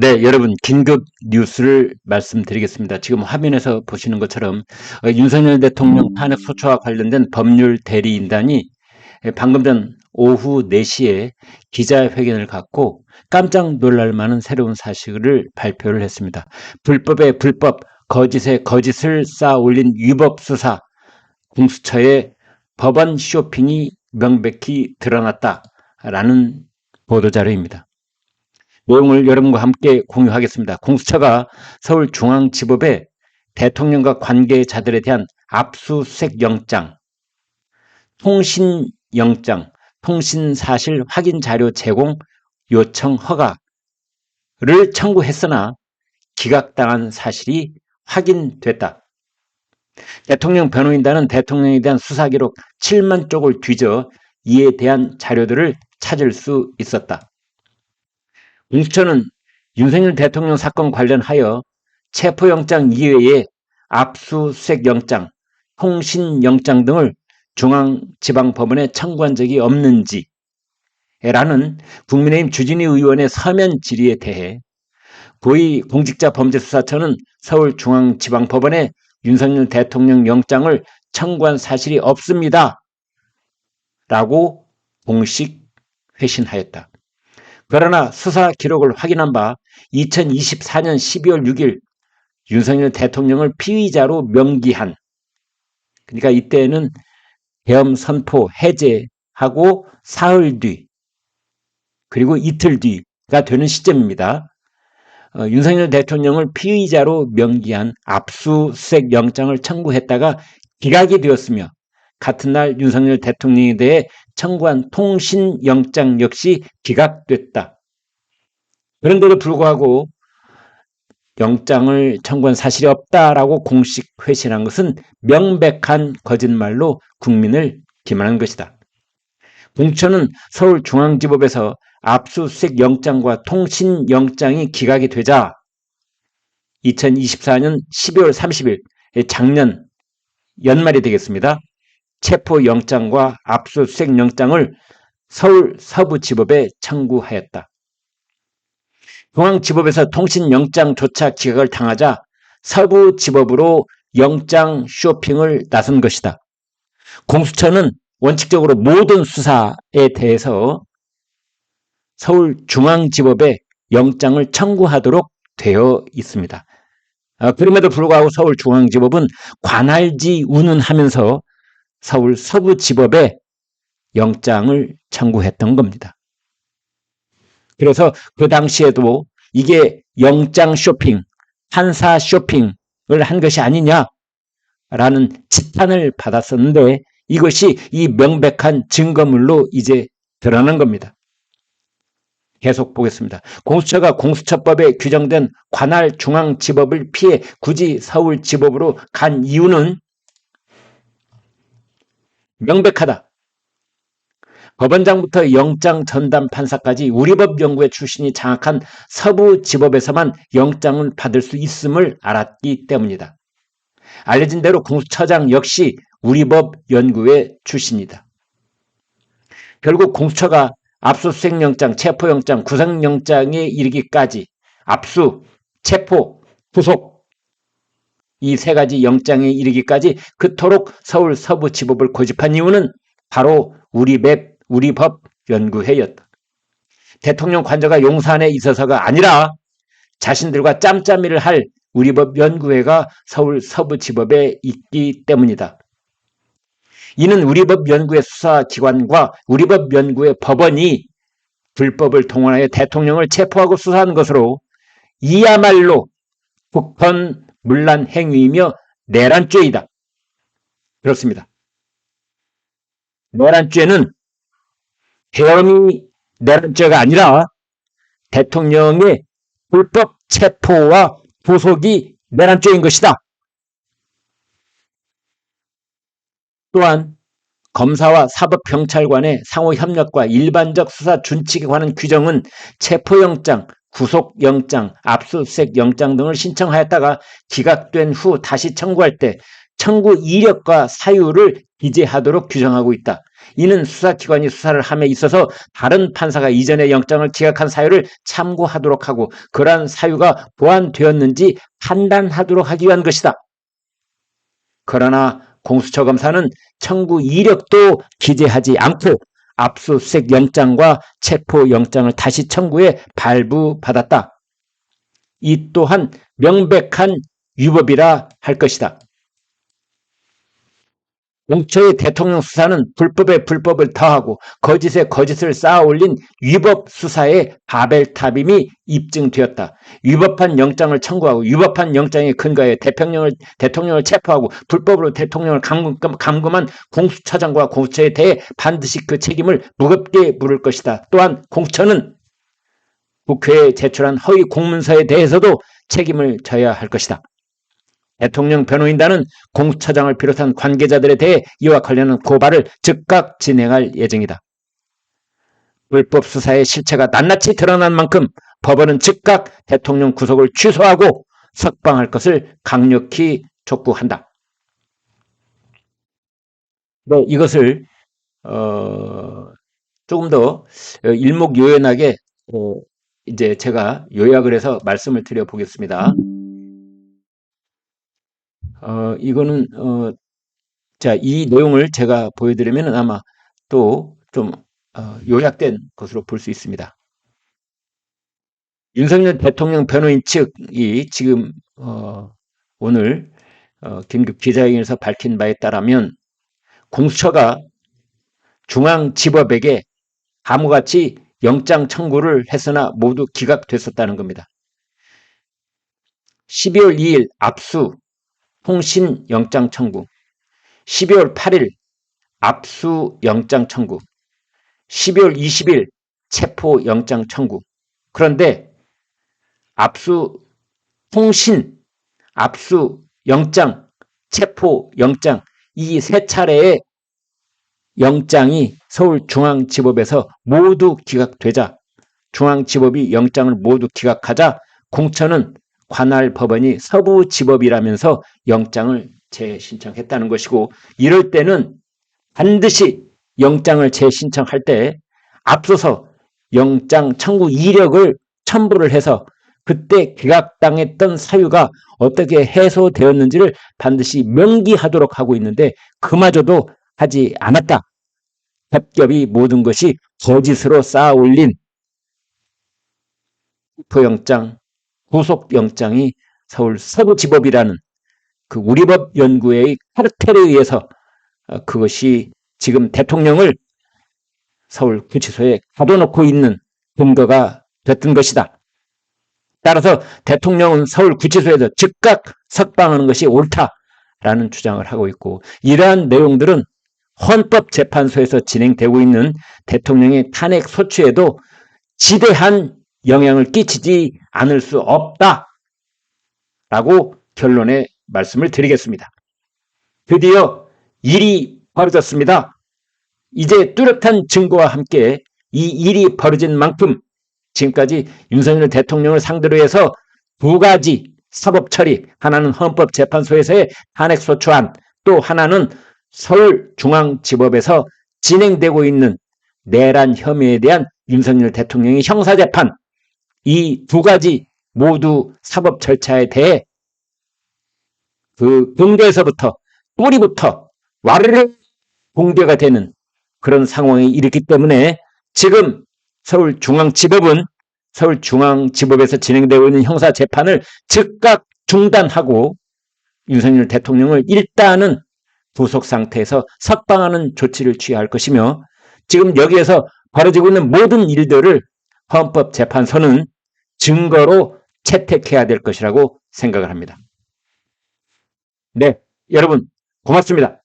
네, 여러분, 긴급 뉴스를 말씀드리겠습니다. 지금 화면에서 보시는 것처럼 윤석열 대통령 탄핵 소추와 관련된 법률 대리인단이 방금 전 오후 4시에 기자회견을 갖고 깜짝 놀랄 만한 새로운 사실을 발표를 했습니다. 불법에 불법, 거짓에 거짓을 쌓아 올린 위법 수사, 공수처의 법안 쇼핑이 명백히 드러났다라는 보도자료입니다. 내용을 여러분과 함께 공유하겠습니다. 공수처가 서울중앙지법에 대통령과 관계자들에 대한 압수수색 영장, 통신영장, 통신사실 확인 자료 제공 요청 허가를 청구했으나 기각당한 사실이 확인됐다. 대통령 변호인단은 대통령에 대한 수사기록 7만 쪽을 뒤져 이에 대한 자료들을 찾을 수 있었다. 공수처는 윤석열 대통령 사건 관련하여 체포영장 이외에 압수수색 영장, 통신영장 등을 중앙지방법원에 청구한 적이 없는지 라는 국민의힘 주진희 의원의 서면 질의에 대해 고위공직자범죄수사처는 서울중앙지방법원에 윤석열 대통령 영장을 청구한 사실이 없습니다. 라고 공식 회신하였다. 그러나 수사 기록을 확인한 바 2024년 12월 6일 윤석열 대통령을 피의자로 명기한, 그러니까 이때는 계엄 선포 해제하고 사흘 뒤 그리고 이틀 뒤가 되는 시점입니다. 윤석열 대통령을 피의자로 명기한 압수수색 영장을 청구했다가 기각이 되었으며 같은 날 윤석열 대통령에 대해 청구한 통신영장 역시 기각됐다. 그런데도 불구하고 영장을 청구한 사실이 없다라고 공식 회신한 것은 명백한 거짓말로 국민을 기만한 것이다. 공수처는 서울중앙지법에서 압수수색 영장과 통신영장이 기각이 되자 2024년 12월 30일 작년 연말이 되겠습니다. 체포영장과 압수수색 영장을 서울 서부지법에 청구하였다. 중앙지법에서 통신영장조차 기각을 당하자 서부지법으로 영장 쇼핑을 나선 것이다. 공수처는 원칙적으로 모든 수사에 대해서 서울중앙지법에 영장을 청구하도록 되어 있습니다. 그럼에도 불구하고 서울중앙지법은 관할지 운운하면서 서울 서부지법에 영장을 청구했던 겁니다. 그래서 그 당시에도 이게 영장 쇼핑, 판사 쇼핑을 한 것이 아니냐라는 지탄을 받았었는데 이것이 이 명백한 증거물로 이제 드러난 겁니다. 계속 보겠습니다. 공수처가 공수처법에 규정된 관할 중앙지법을 피해 굳이 서울지법으로 간 이유는 명백하다. 법원장부터 영장 전담 판사까지 우리법 연구회 출신이 장악한 서부지법에서만 영장을 받을 수 있음을 알았기 때문이다. 알려진 대로 공수처장 역시 우리법 연구회 출신이다. 결국 공수처가 압수수색 영장, 체포영장, 구속영장에 이르기까지 압수, 체포, 구속 이 세 가지 영장에 이르기까지 그토록 서울 서부지법을 고집한 이유는 바로 우리법 연구회였다. 대통령 관저가 용산에 있어서가 아니라 자신들과 짬짬이를 할 우리법 연구회가 서울 서부지법에 있기 때문이다. 이는 우리법 연구회 수사기관과 우리법 연구회 법원이 불법을 동원하여 대통령을 체포하고 수사한 것으로 이야말로 국헌 문란 행위이며 내란죄이다. 그렇습니다. 내란죄는 계엄이 내란죄가 아니라 대통령의 불법 체포와 구속이 내란죄인 것이다. 또한 검사와 사법경찰관의 상호협력과 일반적 수사 준칙에 관한 규정은 체포영장, 구속영장, 압수수색 영장 등을 신청하였다가 기각된 후 다시 청구할 때 청구 이력과 사유를 기재하도록 규정하고 있다. 이는 수사기관이 수사를 함에 있어서 다른 판사가 이전에 영장을 기각한 사유를 참고하도록 하고 그러한 사유가 보완되었는지 판단하도록 하기 위한 것이다. 그러나 공수처 검사는 청구 이력도 기재하지 않고 압수수색 영장과 체포영장을 다시 청구해 발부받았다. 이 또한 명백한 위법이라 할 것이다. 공수처의 대통령 수사는 불법에 불법을 더하고 거짓에 거짓을 쌓아올린 위법 수사의 바벨탑임이 입증되었다. 위법한 영장을 청구하고 위법한 영장에 근거해 대통령을 체포하고 불법으로 대통령을 감금한 공수처장과 공수처에 대해 반드시 그 책임을 무겁게 물을 것이다. 또한 공수처는 국회에 제출한 허위 공문서에 대해서도 책임을 져야 할 것이다. 대통령 변호인단은 공수처장을 비롯한 관계자들에 대해 이와 관련한 고발을 즉각 진행할 예정이다. 불법 수사의 실체가 낱낱이 드러난 만큼 법원은 즉각 대통령 구속을 취소하고 석방할 것을 강력히 촉구한다. 이것을 조금 더 일목요연하게 이제 제가 요약을 해서 말씀을 드려보겠습니다. 이거는 자, 이 내용을 제가 보여드리면 아마 또 좀 요약된 것으로 볼 수 있습니다. 윤석열 대통령 변호인 측이 지금 오늘 긴급 기자회견에서 밝힌 바에 따르면 공수처가 중앙지법에게 다음같이 영장 청구를 했으나 모두 기각됐었다는 겁니다. 12월 2일 압수 통신 영장 청구, 12월 8일 압수 영장 청구, 12월 20일 체포 영장 청구. 그런데 압수 통신, 압수 영장, 체포 영장 이 세 차례의 영장이 서울중앙지법에서 모두 기각되자 중앙지법이 영장을 모두 기각하자 공처는 관할 법원이 서부지법이라면서 영장을 재신청했다는 것이고 이럴 때는 반드시 영장을 재신청할 때 앞서서 영장 청구 이력을 첨부를 해서 그때 기각당했던 사유가 어떻게 해소되었는지를 반드시 명기하도록 하고 있는데 그마저도 하지 않았다. 겹겹이 모든 것이 거짓으로 쌓아올린 체포영장, 구속영장이 서울 서부지법이라는 그 우리법 연구회의 카르텔에 의해서 그것이 지금 대통령을 서울구치소에 가둬놓고 있는 근거가 됐던 것이다. 따라서 대통령은 서울구치소에서 즉각 석방하는 것이 옳다라는 주장을 하고 있고 이러한 내용들은 헌법재판소에서 진행되고 있는 대통령의 탄핵 소추에도 지대한 영향을 끼치지 않을 수 없다라고 결론의 말씀을 드리겠습니다. 드디어 일이 벌어졌습니다. 이제 뚜렷한 증거와 함께 이 일이 벌어진 만큼 지금까지 윤석열 대통령을 상대로 해서 두 가지 사법 처리, 하나는 헌법재판소에서의 탄핵소추안, 또 하나는 서울중앙지법에서 진행되고 있는 내란 혐의에 대한 윤석열 대통령의 형사재판, 이 두 가지 모두 사법 절차에 대해 그 근거에서부터 뿌리부터 와르르 공개가 되는 그런 상황이 일었기 때문에 지금 서울중앙지법은 서울중앙지법에서 진행되고 있는 형사재판을 즉각 중단하고 윤석열 대통령을 일단은 구속 상태에서 석방하는 조치를 취할 것이며 지금 여기에서 벌어지고 있는 모든 일들을 헌법재판소는 증거로 채택해야 될 것이라고 생각을 합니다. 네, 여러분 고맙습니다.